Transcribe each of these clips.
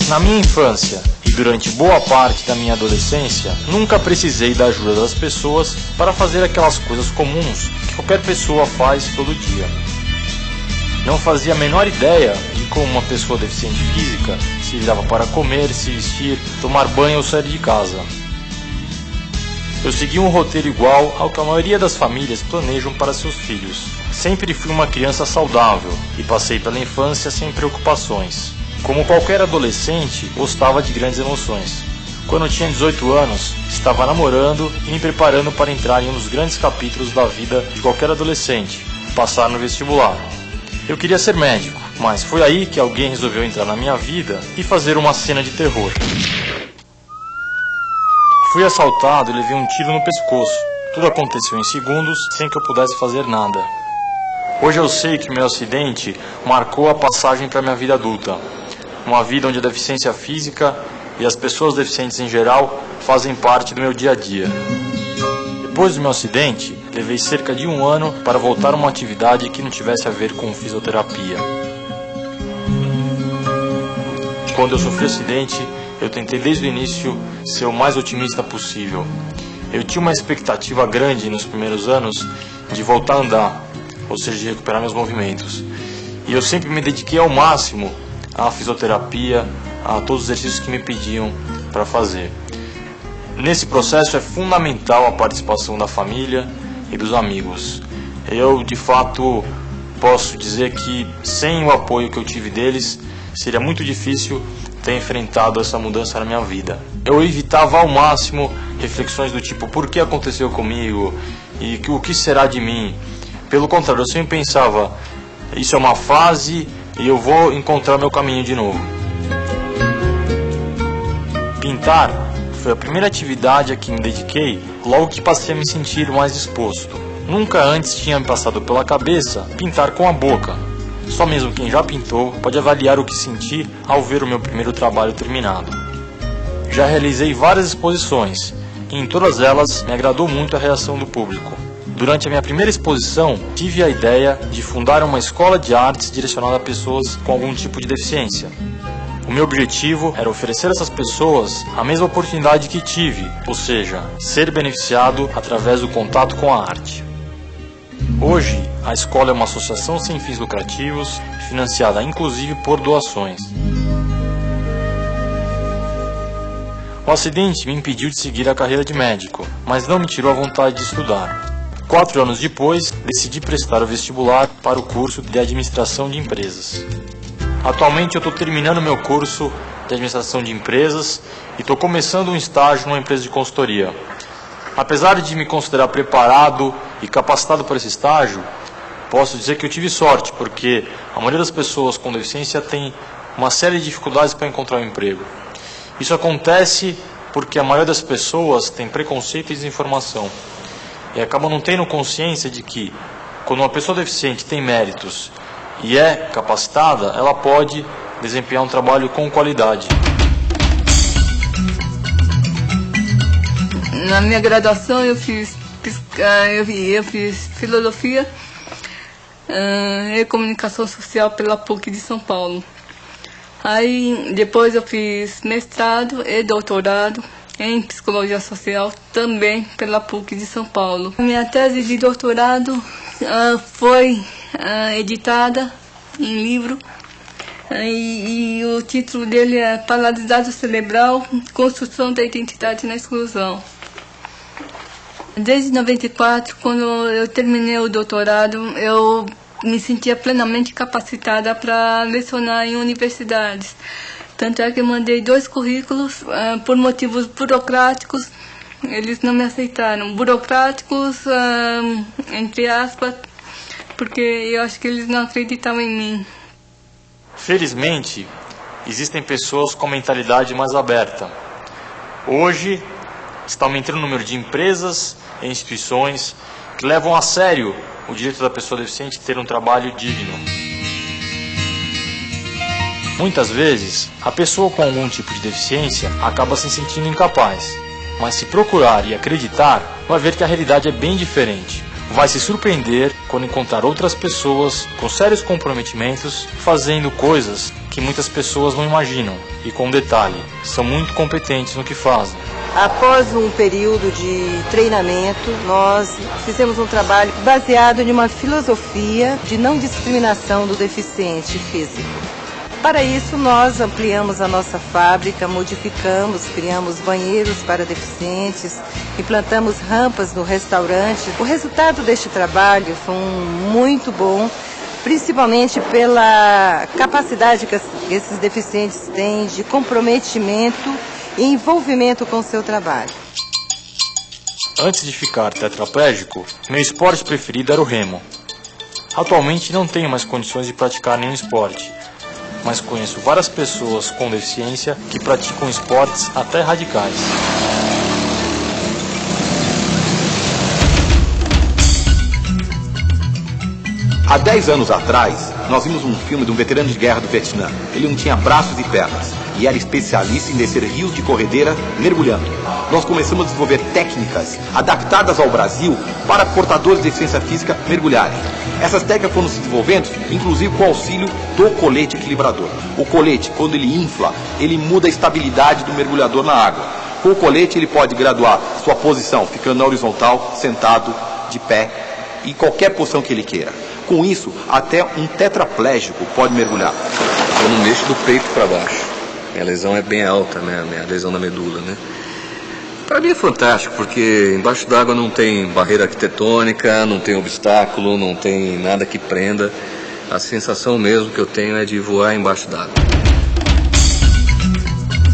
Na minha infância e durante boa parte da minha adolescência, nunca precisei da ajuda das pessoas para fazer aquelas coisas comuns que qualquer pessoa faz todo dia. Não fazia a menor ideia de como uma pessoa deficiente física se virava para comer, se vestir, tomar banho ou sair de casa. Eu segui um roteiro igual ao que a maioria das famílias planejam para seus filhos. Sempre fui uma criança saudável e passei pela infância sem preocupações. Como qualquer adolescente, gostava de grandes emoções. Quando eu tinha 18 anos, estava namorando e me preparando para entrar em um dos grandes capítulos da vida de qualquer adolescente, passar no vestibular. Eu queria ser médico, mas foi aí que alguém resolveu entrar na minha vida e fazer uma cena de terror. Fui assaltado e levei um tiro no pescoço. Tudo aconteceu em segundos, sem que eu pudesse fazer nada. Hoje eu sei que meu acidente marcou a passagem para a minha vida adulta. Uma vida onde a deficiência física e as pessoas deficientes em geral fazem parte do meu dia a dia. Depois do meu acidente, levei cerca de 1 ano para voltar a uma atividade que não tivesse a ver com fisioterapia. Quando eu sofri o acidente, eu tentei desde o início ser o mais otimista possível. Eu tinha uma expectativa grande nos primeiros anos de voltar a andar, ou seja, de recuperar meus movimentos. E eu sempre me dediquei ao máximo à fisioterapia, a todos os exercícios que me pediam para fazer. Nesse processo é fundamental a participação da família e dos amigos. Eu, de fato, posso dizer que sem o apoio que eu tive deles, seria muito difícil ter enfrentado essa mudança na minha vida. Eu evitava ao máximo reflexões do tipo, por que aconteceu comigo? E o que será de mim? Pelo contrário, eu sempre pensava, isso é uma fase e eu vou encontrar meu caminho de novo. Pintar foi a primeira atividade a que me dediquei logo que passei a me sentir mais disposto. Nunca antes tinha me passado pela cabeça pintar com a boca. Só mesmo quem já pintou pode avaliar o que senti ao ver o meu primeiro trabalho terminado. Já realizei várias exposições e em todas elas me agradou muito a reação do público. Durante a minha primeira exposição, tive a ideia de fundar uma escola de artes direcionada a pessoas com algum tipo de deficiência. O meu objetivo era oferecer a essas pessoas a mesma oportunidade que tive, ou seja, ser beneficiado através do contato com a arte. Hoje, a escola é uma associação sem fins lucrativos, financiada inclusive por doações. O acidente me impediu de seguir a carreira de médico, mas não me tirou a vontade de estudar. 4 anos depois, decidi prestar o vestibular para o curso de Administração de Empresas. Atualmente eu estou terminando meu curso de Administração de Empresas e estou começando um estágio numa empresa de consultoria. Apesar de me considerar preparado e capacitado para esse estágio, posso dizer que eu tive sorte, porque a maioria das pessoas com deficiência tem uma série de dificuldades para encontrar um emprego. Isso acontece porque a maioria das pessoas tem preconceito e desinformação. E acabam não tendo consciência de que, quando uma pessoa deficiente tem méritos e é capacitada, ela pode desempenhar um trabalho com qualidade. Na minha graduação eu fiz filosofia e comunicação social pela PUC de São Paulo. Aí depois eu fiz mestrado e doutorado em psicologia social também pela PUC de São Paulo. Minha tese de doutorado foi editada em livro e o título dele é Paralisado Cerebral, Construção da Identidade na Exclusão. Desde 94, quando eu terminei o doutorado, eu me sentia plenamente capacitada para lecionar em universidades. Tanto é que eu mandei 2 currículos, por motivos burocráticos, eles não me aceitaram. Burocráticos, entre aspas, porque eu acho que eles não acreditavam em mim. Felizmente, existem pessoas com mentalidade mais aberta. Hoje, está aumentando o número de empresas e instituições que levam a sério o direito da pessoa deficiente ter um trabalho digno. Muitas vezes, a pessoa com algum tipo de deficiência acaba se sentindo incapaz, mas se procurar e acreditar, vai ver que a realidade é bem diferente. vai se surpreender quando encontrar outras pessoas com sérios comprometimentos fazendo coisas que muitas pessoas não imaginam e, com detalhe, são muito competentes no que fazem. Após um período de treinamento, nós fizemos um trabalho baseado em uma filosofia de não discriminação do deficiente físico. Para isso, nós ampliamos a nossa fábrica, modificamos, criamos banheiros para deficientes, implantamos rampas no restaurante. O resultado deste trabalho foi muito bom, principalmente pela capacidade que esses deficientes têm de comprometimento e envolvimento com o seu trabalho. Antes de ficar tetraplégico, meu esporte preferido era o remo. Atualmente não tenho mais condições de praticar nenhum esporte, mas conheço várias pessoas com deficiência que praticam esportes até radicais. Há 10 anos atrás, nós vimos um filme de um veterano de guerra do Vietnã. Ele não tinha braços e pernas e era especialista em descer rios de corredeira mergulhando. Nós começamos a desenvolver técnicas adaptadas ao Brasil para portadores de deficiência física mergulharem. Essas técnicas foram se desenvolvendo, inclusive com o auxílio do colete equilibrador. O colete, quando ele infla, ele muda a estabilidade do mergulhador na água. Com o colete, ele pode graduar sua posição, ficando na horizontal, sentado, de pé, e qualquer posição que ele queira. Com isso, até um tetraplégico pode mergulhar. Eu não mexo do peito para baixo. Minha lesão é bem alta, né? Minha lesão na medula, né? Para mim é fantástico, porque embaixo d'água não tem barreira arquitetônica, não tem obstáculo, não tem nada que prenda. A sensação mesmo que eu tenho é de voar embaixo d'água.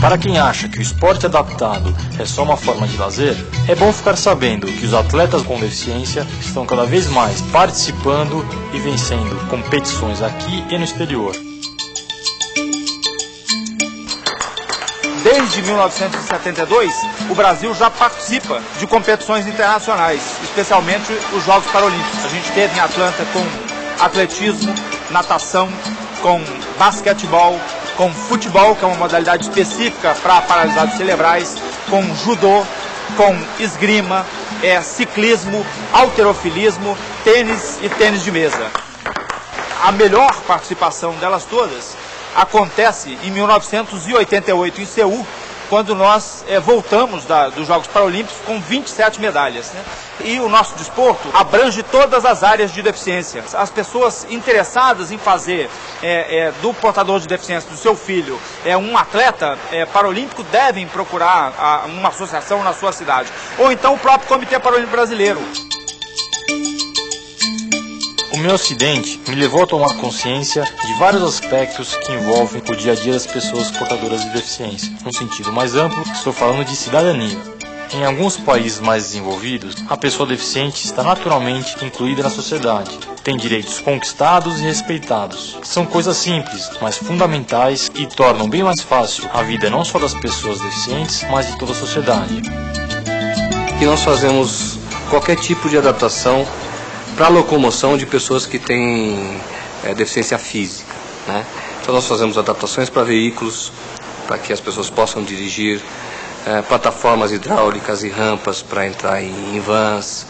Para quem acha que o esporte adaptado é só uma forma de lazer, é bom ficar sabendo que os atletas com deficiência estão cada vez mais participando e vencendo competições aqui e no exterior. Desde 1972, o Brasil já participa de competições internacionais, especialmente os Jogos Paralímpicos. A gente teve em Atlanta com atletismo, natação, com basquetebol, com futebol, que é uma modalidade específica para paralisados cerebrais, com judô, com esgrima, ciclismo, halterofilismo, tênis e tênis de mesa. A melhor participação delas todas acontece em 1988, em Seul, quando nós voltamos dos Jogos Paralímpicos com 27 medalhas, né? E o nosso desporto abrange todas as áreas de deficiência. As pessoas interessadas em fazer do portador de deficiência, do seu filho, um atleta paralímpico, devem procurar uma associação na sua cidade. Ou então o próprio Comitê Paralímpico Brasileiro. O meu acidente me levou a tomar consciência de vários aspectos que envolvem o dia a dia das pessoas portadoras de deficiência. Num sentido mais amplo, estou falando de cidadania. Em alguns países mais desenvolvidos, a pessoa deficiente está naturalmente incluída na sociedade. Tem direitos conquistados e respeitados. São coisas simples, mas fundamentais e tornam bem mais fácil a vida não só das pessoas deficientes, mas de toda a sociedade. E nós fazemos qualquer tipo de adaptação para a locomoção de pessoas que têm deficiência física, né? Então nós fazemos adaptações para veículos, para que as pessoas possam dirigir, plataformas hidráulicas e rampas para entrar em vans,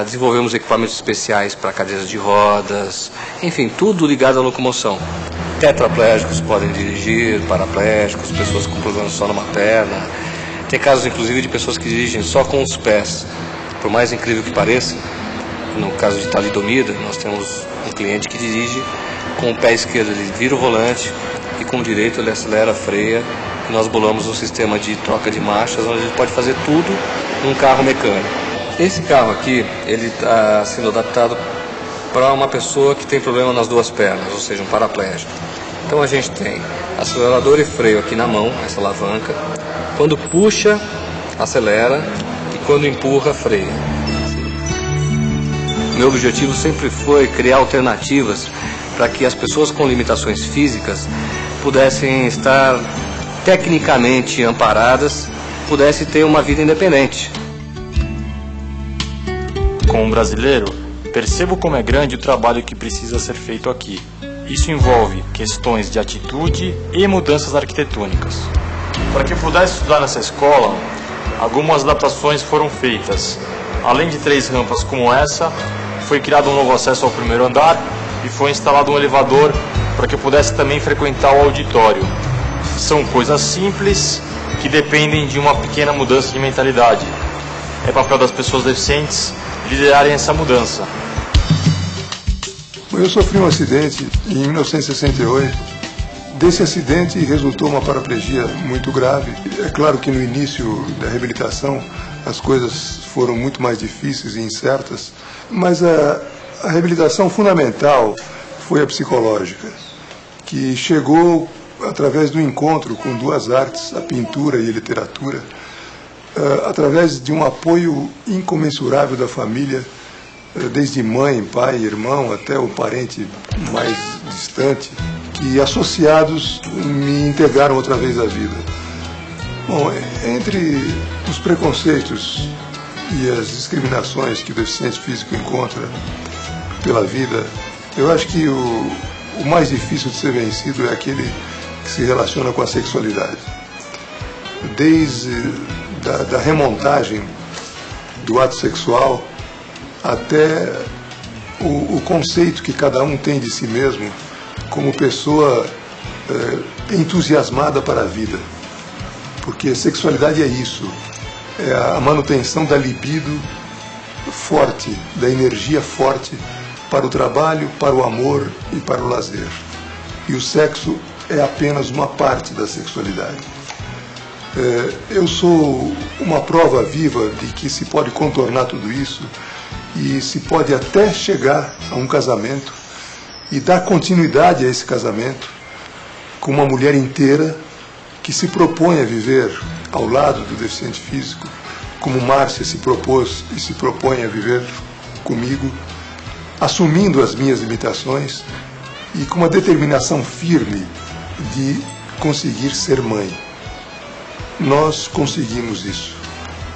desenvolvemos equipamentos especiais para cadeiras de rodas, enfim, tudo ligado à locomoção. Tetraplégicos podem dirigir, paraplégicos, pessoas com problemas só numa perna. Tem casos inclusive de pessoas que dirigem só com os pés. Por mais incrível que pareça, no caso de talidomida, nós temos um cliente que dirige com o pé esquerdo, ele vira o volante e com o direito ele acelera, freia, e nós bolamos um sistema de troca de marchas onde ele pode fazer tudo num carro mecânico. Esse carro aqui, ele está sendo adaptado para uma pessoa que tem problema nas duas pernas, ou seja, um paraplégico. Então a gente tem acelerador e freio aqui na mão, essa alavanca. Quando puxa, acelera, e quando empurra, freia. Meu objetivo sempre foi criar alternativas para que as pessoas com limitações físicas pudessem estar tecnicamente amparadas, pudessem ter uma vida independente. Como brasileiro, percebo como é grande o trabalho que precisa ser feito aqui. Isso envolve questões de atitude e mudanças arquitetônicas. Para que eu pudesse estudar nessa escola, algumas adaptações foram feitas. Além de 3 rampas como essa, foi criado um novo acesso ao primeiro andar e foi instalado um elevador para que eu pudesse também frequentar o auditório. São coisas simples que dependem de uma pequena mudança de mentalidade. É papel das pessoas deficientes liderarem essa mudança. Eu sofri um acidente em 1968. Desse acidente resultou uma paraplegia muito grave. É claro que no início da reabilitação as coisas foram muito mais difíceis e incertas, mas a reabilitação fundamental foi a psicológica, que chegou através do encontro com 2 artes, a pintura e a literatura, através de um apoio incomensurável da família, desde mãe, pai, irmão, até o parente mais distante, que associados me integraram outra vez à vida. Bom, entre os preconceitos e as discriminações que o deficiente físico encontra pela vida, eu acho que o mais difícil de ser vencido é aquele que se relaciona com a sexualidade. Desde da remontagem do ato sexual até o conceito que cada um tem de si mesmo como pessoa entusiasmada para a vida. Porque sexualidade é isso, é a manutenção da libido forte, da energia forte para o trabalho, para o amor e para o lazer. E o sexo é apenas uma parte da sexualidade. Eu sou uma prova viva de que se pode contornar tudo isso e se pode até chegar a um casamento e dar continuidade a esse casamento com uma mulher inteira que se propõe a viver ao lado do deficiente físico, como Márcia se propôs e se propõe a viver comigo, assumindo as minhas limitações e com uma determinação firme de conseguir ser mãe. Nós conseguimos isso.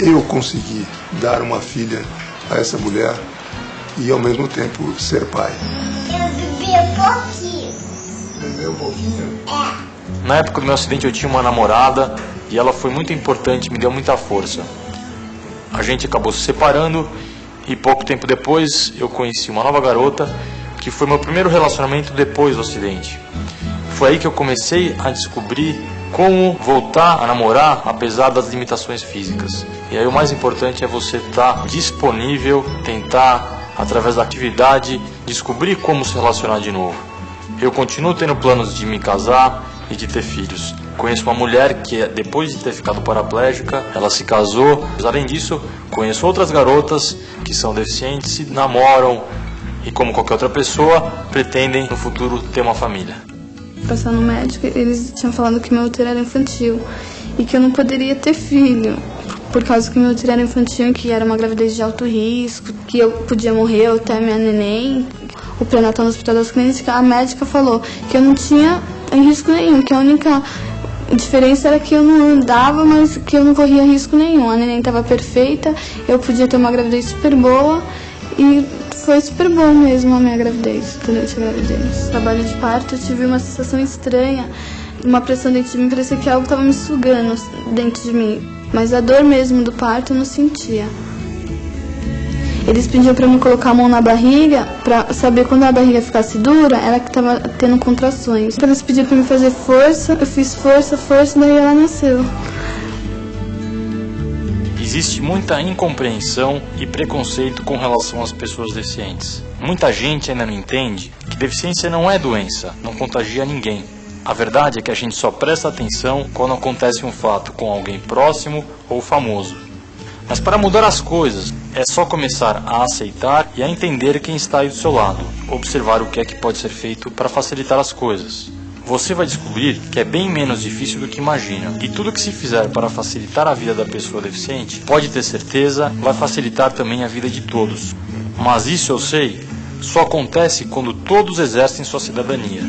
Eu consegui dar uma filha a essa mulher e ao mesmo tempo ser pai. Eu bebi um pouquinho. Bebeu um pouquinho? É. Na época do meu acidente eu tinha uma namorada e ela foi muito importante, me deu muita força. A gente acabou se separando e pouco tempo depois eu conheci uma nova garota que foi meu primeiro relacionamento depois do acidente. Foi aí que eu comecei a descobrir como voltar a namorar apesar das limitações físicas. E aí o mais importante é você estar disponível, tentar, através da atividade, descobrir como se relacionar de novo. Eu continuo tendo planos de me casar e de ter filhos. Conheço uma mulher que, depois de ter ficado paraplégica, ela se casou. Além disso, conheço outras garotas que são deficientes e namoram e, como qualquer outra pessoa, pretendem no futuro ter uma família. Passar no médico, eles tinham falado que meu útero era infantil e que eu não poderia ter filho, por causa que meu útero era infantil, que era uma gravidez de alto risco, que eu podia morrer ou até minha neném. O pré-natal no Hospital das Clínicas, a médica falou que eu não tinha risco nenhum, que a única diferença era que eu não andava, mas que eu não corria risco nenhum. A neném estava perfeita, eu podia ter uma gravidez super boa e foi super bom mesmo a minha gravidez, durante a gravidez. No trabalho de parto eu tive uma sensação estranha, uma pressão dentro de mim, parecia que algo estava me sugando dentro de mim, mas a dor mesmo do parto eu não sentia. Eles pediam para mim colocar a mão na barriga, para saber quando a barriga ficasse dura, era que estava tendo contrações. Então eles pediram para mim fazer força, eu fiz força, daí ela nasceu. Existe muita incompreensão e preconceito com relação às pessoas deficientes. Muita gente ainda não entende que deficiência não é doença, não contagia ninguém. A verdade é que a gente só presta atenção quando acontece um fato com alguém próximo ou famoso. Mas para mudar as coisas, é só começar a aceitar e a entender quem está aí do seu lado. Observar o que é que pode ser feito para facilitar as coisas. Você vai descobrir que é bem menos difícil do que imagina. E tudo que se fizer para facilitar a vida da pessoa deficiente, pode ter certeza, vai facilitar também a vida de todos. Mas isso eu sei, só acontece quando todos exercem sua cidadania.